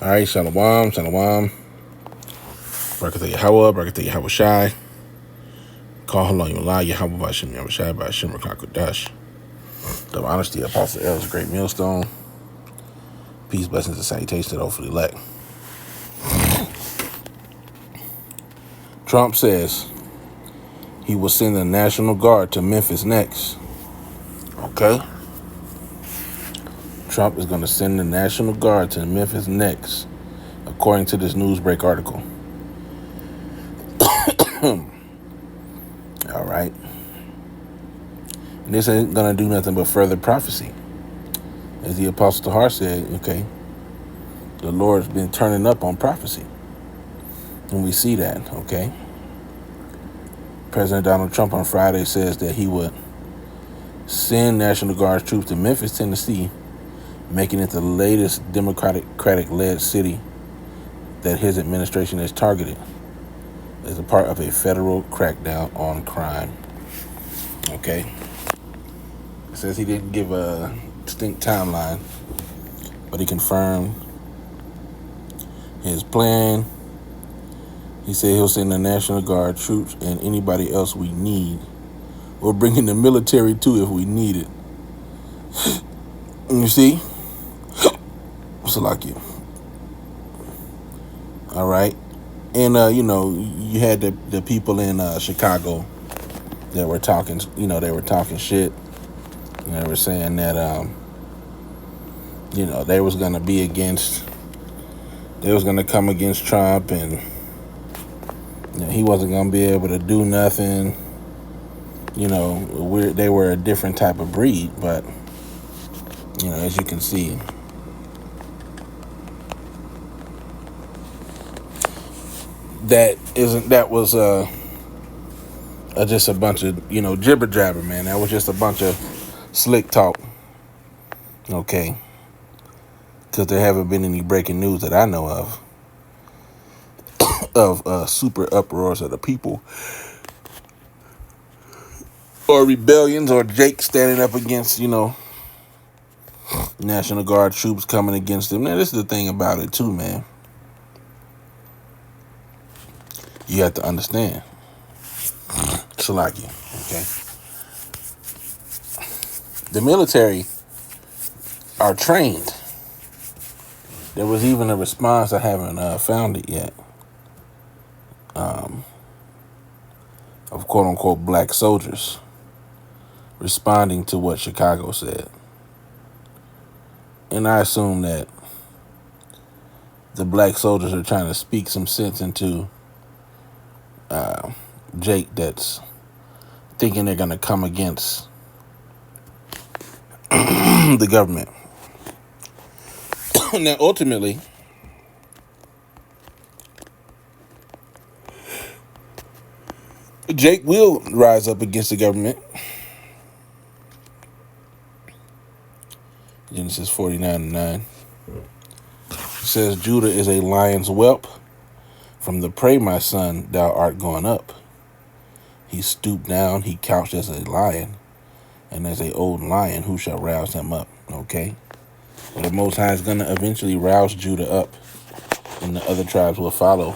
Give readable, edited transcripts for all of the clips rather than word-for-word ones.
All right, shalom, shalom. Barakatah Yahweh, Barakatah Yahweh Shai. Call Halon Yullah, Yahweh Bashim Yahweh Shai, Bashim Rakakodash. The honesty, Apostle L's Great Millstone. Peace, blessings, and salutations to the hopefully elect. Trump says he will send the National Guard to Memphis next. Okay? Trump is going to send the National Guard to Memphis next, according to this Newsbreak article. All right. And this ain't going to do nothing but further prophecy. As the Apostle Tahar said, okay, the Lord's been turning up on prophecy. And we see that, okay? President Donald Trump on Friday says that he would send National Guard troops to Memphis, Tennessee, making it the latest Democratic-led city that his administration has targeted as a part of a federal crackdown on crime. Okay? It says he didn't give a distinct timeline, but he confirmed his plan. He said he'll send the National Guard troops and anybody else we need. We're bringing the military too if we need it. You see? Salakia. All right. And, you had the people in Chicago that were talking, they were talking shit. And they were saying that, they was going to be against, they was going to come against Trump and he wasn't going to be able to do nothing. They were a different type of breed, but, as you can see, that was just a bunch of, jibber jabber, man. That was just a bunch of slick talk. Okay. Because there haven't been any breaking news that I know of super uproars of the people or rebellions or Jake standing up against, National Guard troops coming against him. Now, this is the thing about it too, man. You have to understand. Salaki, okay? The military are trained. There was even a response, I haven't found it yet, of quote-unquote black soldiers responding to what Chicago said. And I assume that the black soldiers are trying to speak some sense into Jake that's thinking they're going to come against the government. Now, ultimately, Jake will rise up against the government. Genesis 49:9 says, Judah is a lion's whelp. From the prey, my son, thou art gone up. He stooped down, he couched as a lion, and as a old lion, who shall rouse him up? Okay? But the Most High is going to eventually rouse Judah up, and the other tribes will follow.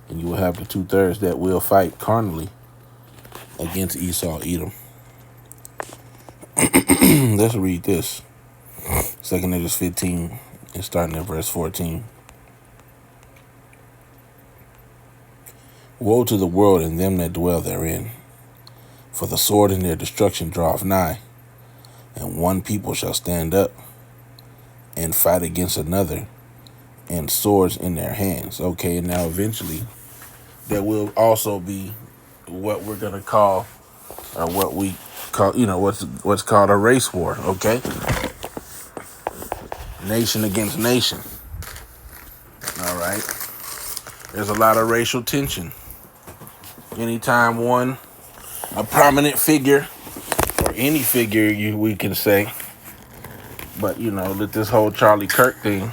And you will have the 2/3 that will fight carnally against Esau, Edom. Let's read this. 2 Kings 15, and starting at verse 14. Woe to the world and them that dwell therein, for the sword and their destruction draweth nigh, and one people shall stand up and fight against another, and swords in their hands. Okay, and now eventually there will also be what we're gonna call, or what we call, what's called a race war. Okay, nation against nation. All right, there's a lot of racial tension. Anytime a prominent figure, or any figure we can say, but with this whole Charlie Kirk thing,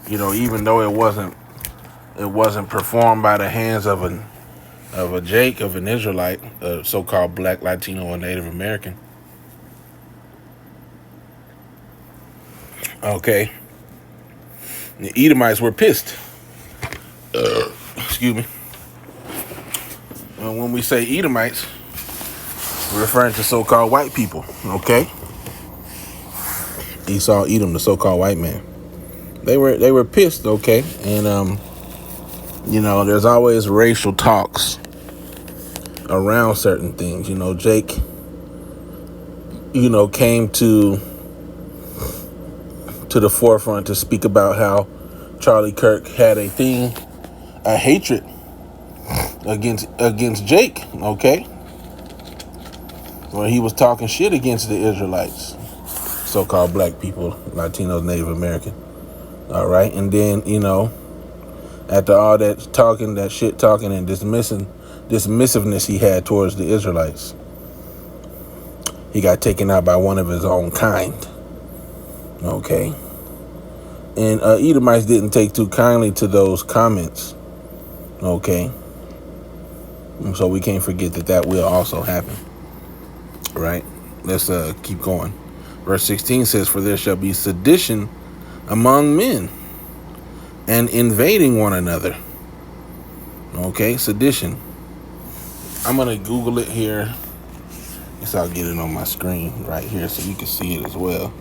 even though it wasn't performed by the hands of a Jake, of an Israelite, a so-called black, Latino, or Native American. Okay. The Edomites were pissed. Excuse me. When we say Edomites, we're referring to so-called white people, okay? Esau, Edom, the so-called white man. They were pissed, okay? And there's always racial talks around certain things. Jake, came to the forefront to speak about how Charlie Kirk had a hatred against Jake, okay? When he was talking shit against the Israelites, so-called black people, Latinos, Native American. All right, and then after all that talking, that shit talking, and dismissiveness he had towards the Israelites, he got taken out by one of his own kind. Okay, and Edomites didn't take too kindly to those comments. Okay, so we can't forget that will also happen. Right? Let's keep going. Verse 16 says, "For there shall be sedition among men, and invading one another." Okay, sedition. I'm gonna Google it here. Guess I'll get it on my screen right here so you can see it as well.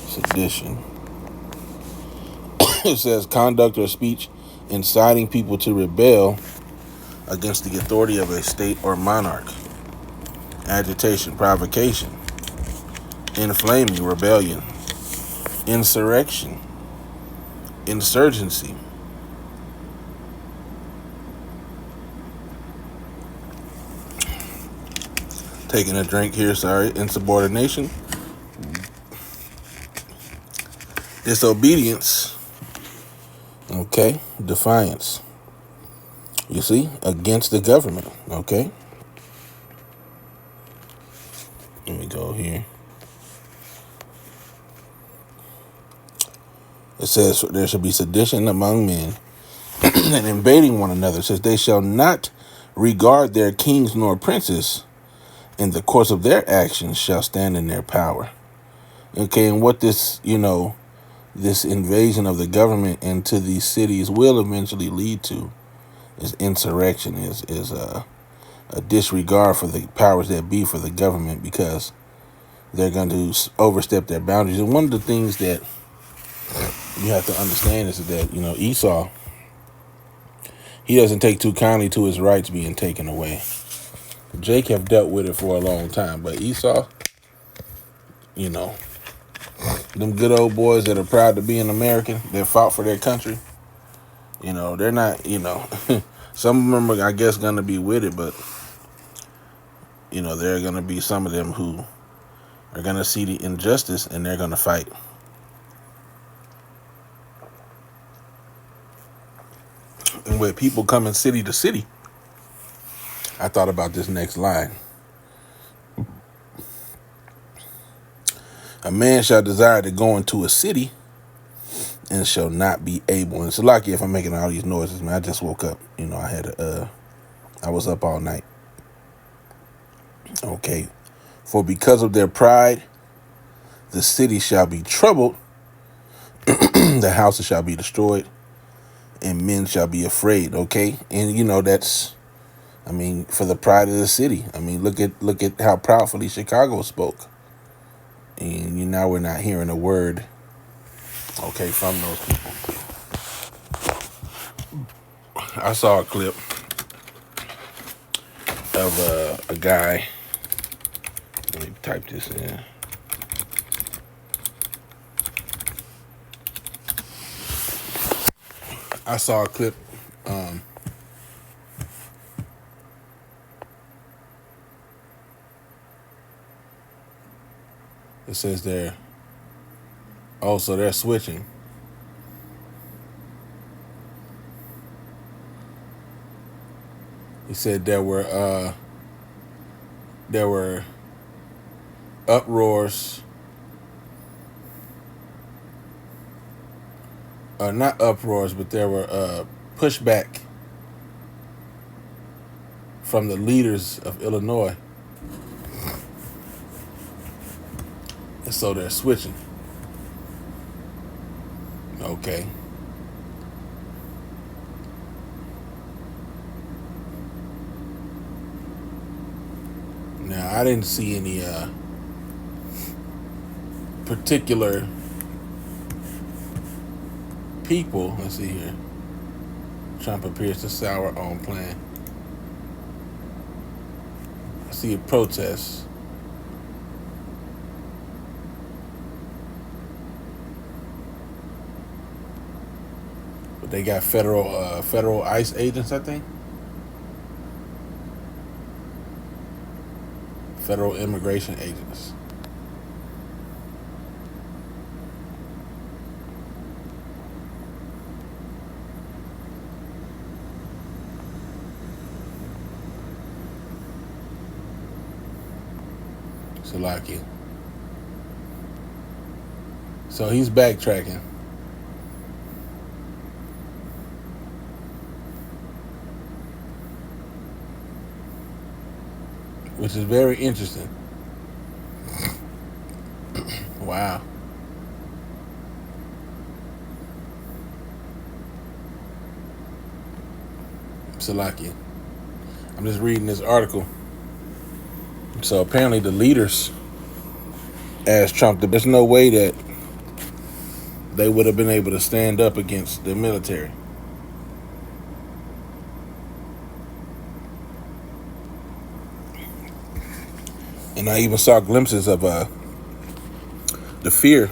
Sedition. It says conduct or speech inciting people to rebel against the authority of a state or monarch. Agitation, provocation, inflaming, rebellion, insurrection, insurgency. Taking a drink here, sorry. Insubordination, disobedience, okay, defiance. You see, against the government, okay. Let me go here. It says there shall be sedition among men and invading one another. It says they shall not regard their kings nor princes, in the course of their actions shall stand in their power. Okay, and what this invasion of the government into these cities will eventually lead to is insurrection, is a disregard for the powers that be for the government, because they're going to overstep their boundaries. And one of the things that you have to understand is that, Esau, he doesn't take too kindly to his rights being taken away. Jake have dealt with it for a long time, but Esau, them good old boys that are proud to be an American, that fought for their country, they're not, some of them are, I guess, going to be with it, but, there are going to be some of them who are going to see the injustice and they're going to fight. And with people coming city to city, I thought about this next line. A man shall desire to go into a city and shall not be able. And it's lucky if I'm making all these noises, man. I just woke up. I was up all night. Okay. For because of their pride, the city shall be troubled, the houses shall be destroyed, and men shall be afraid. Okay. And that's, for the pride of the city. Look at how proudly Chicago spoke. And now we're not hearing a word, okay, from those people. I saw a clip of a guy. Let me type this in. I saw a clip. It says there. Oh, so they're switching. He said there were uproars, not uproars, but there were pushback from the leaders of Illinois. And so they're switching. Okay. Now, I didn't see any particular people. Let's see here. Trump appears to sour on plan. I see a protest. But they got federal ICE agents, I think. Federal immigration agents. Salaki. So he's backtracking. Which is very interesting. Wow. Salaki. I'm just reading this article. So apparently the leaders asked Trump that there's no way that they would have been able to stand up against the military. And I even saw glimpses of the fear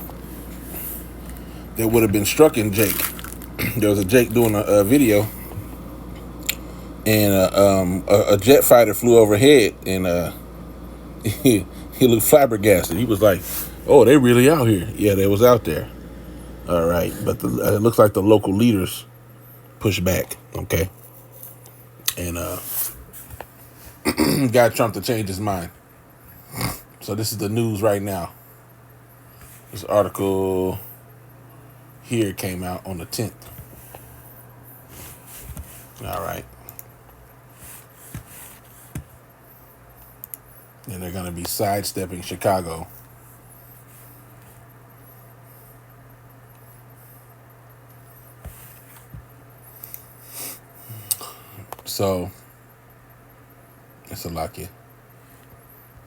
that would have been struck in Jake. There was a Jake doing a video, and a jet fighter flew overhead, and he looked flabbergasted. He was like, "Oh, they really out here?" Yeah, they was out there. All right, but it looks like the local leaders pushed back. Okay, and got Trump to change his mind. So this is the news right now. This article here came out on the 10th. All right. And they're going to be sidestepping Chicago. So, it's a lucky.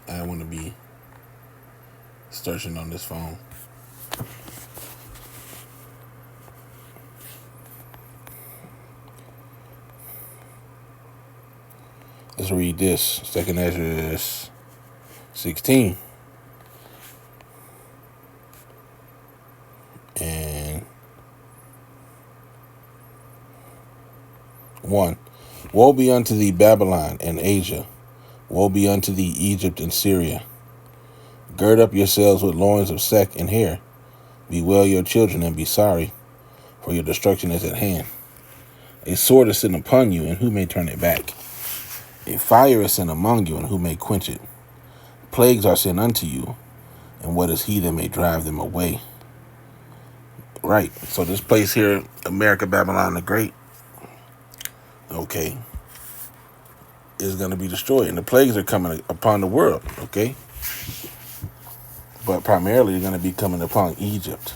I want to be searching on this phone. Let's read this. 2nd Ezra 16. And 1. Woe be unto thee, Babylon and Asia. Woe be unto thee, Egypt and Syria. Gird up yourselves with loins of sack and hair. Bewail your children and be sorry, for your destruction is at hand. A sword is sent upon you, and who may turn it back? A fire is sent among you, and who may quench it? Plagues are sent unto you, and what is he that may drive them away? Right, so this place here, America, Babylon the Great, okay, is going to be destroyed. And the plagues are coming upon the world, okay? But primarily they're going to be coming upon Egypt.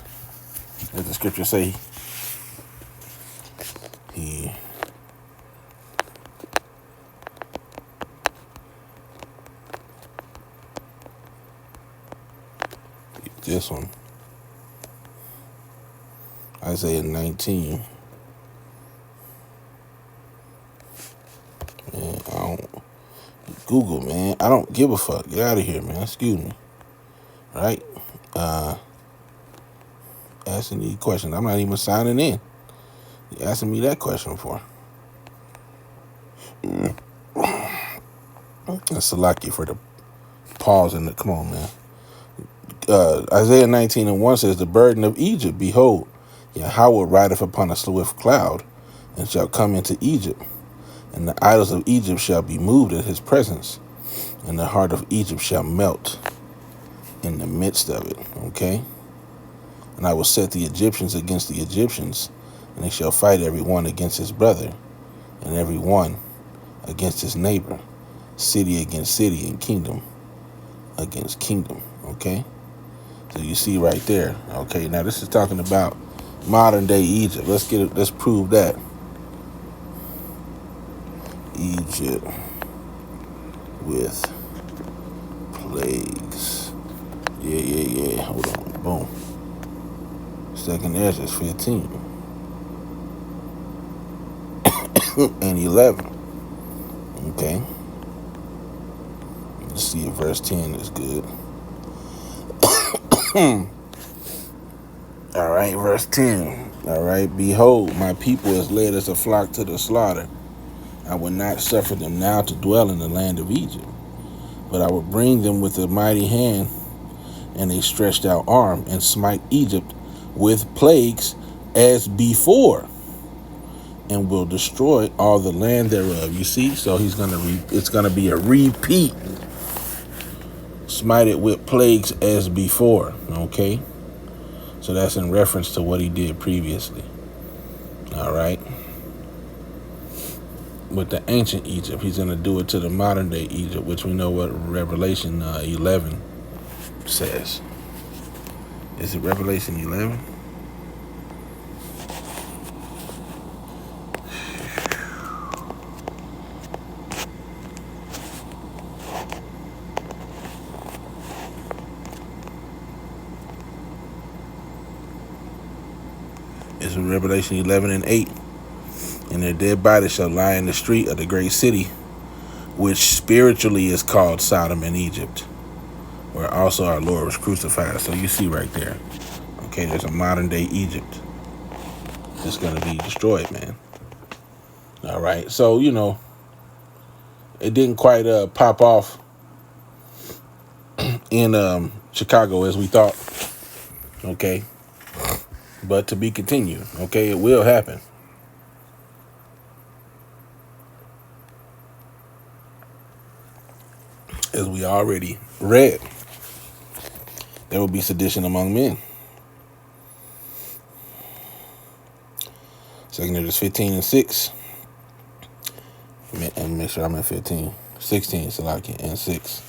As the scripture say, this one, Isaiah 19. Man, I don't Google, man. I don't give a fuck. Get out of here, man. Excuse me. Right? Asking these questions. I'm not even signing in. You're asking me that question for. That's Salaki for the pause and the come on, man. Isaiah 19:1 says, the burden of Egypt, behold, Yahweh rideth upon a swift cloud, and shall come into Egypt, and the idols of Egypt shall be moved at his presence, and the heart of Egypt shall melt in the midst of it. Okay? And I will set the Egyptians against the Egyptians, and they shall fight every one against his brother, and every one against his neighbor, city against city, and kingdom against kingdom. Okay? So you see right there. Okay, now this is talking about modern day Egypt. Let's prove that. Egypt with plagues. Yeah. Hold on. Boom. Second Ezra is 15 and 11. Okay. Let's see if verse 10 is good. All right, verse 10. All right. Behold, my people is led as a flock to the slaughter. I will not suffer them now to dwell in the land of Egypt, but I will bring them with a mighty hand and a stretched out arm, and smite Egypt with plagues as before, and will destroy all the land thereof. You see, so it's gonna be a repeat. Smite it with plagues as before. Okay, so that's in reference to what he did previously. All right. With the ancient Egypt, he's gonna do it to the modern day Egypt, which we know what Revelation 11 says. Is it Revelation 11? It's in Revelation 11 and 8. And their dead bodies shall lie in the street of the great city, which spiritually is called Sodom and Egypt, where also our Lord was crucified. So you see right there. Okay, there's a modern day Egypt that's going to be destroyed, man. All right, so, it didn't quite pop off in Chicago as we thought. Okay, but to be continued. Okay, it will happen. As we already read, there will be sedition among men. 2 Ezra 15 and 6. And make sure I'm at 15. 16, Salaki, and 6.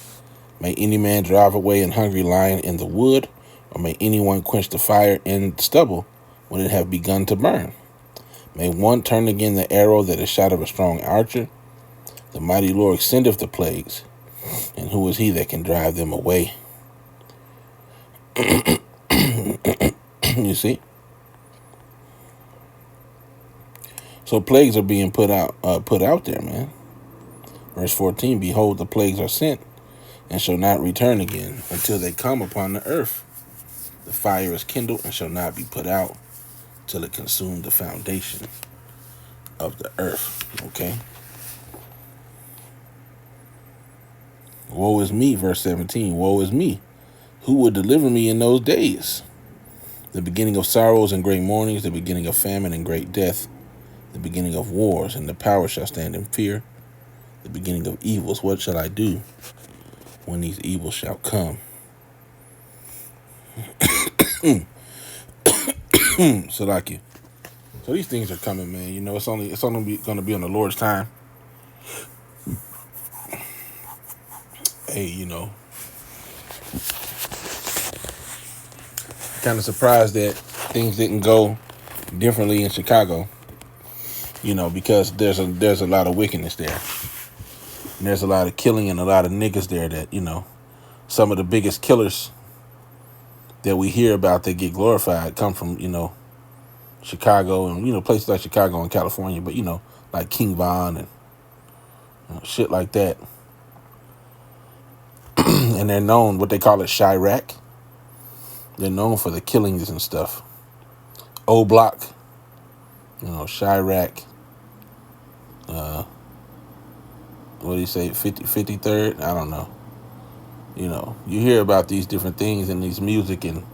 May any man drive away an hungry lion in the wood, or may anyone quench the fire in stubble when it have begun to burn. May one turn again the arrow that is shot of a strong archer. The mighty Lord sendeth the plagues, and who is he that can drive them away? You see? So plagues are being put out there, man. Verse 14, behold, the plagues are sent, and shall not return again until they come upon the earth. The fire is kindled and shall not be put out till it consume the foundation of the earth. Okay. Woe is me, verse 17. Woe is me. Who will deliver me in those days? The beginning of sorrows and great mournings, the beginning of famine and great death, the beginning of wars, and the power shall stand in fear, the beginning of evils. What shall I do when these evils shall come? Salaki. So these things are coming, man. It's only going to be on the Lord's time. Hey, kind of surprised that things didn't go differently in Chicago. Because there's a lot of wickedness there. And there's a lot of killing and a lot of niggas there that, some of the biggest killers that we hear about that get glorified come from, Chicago and, places like Chicago and California, but, like King Von and shit like that. And they're known, what they call it, Chirac. They're known for the killings and stuff. O Block, Chirac, what do you say, 53rd? I don't know. You hear about these different things in these music and,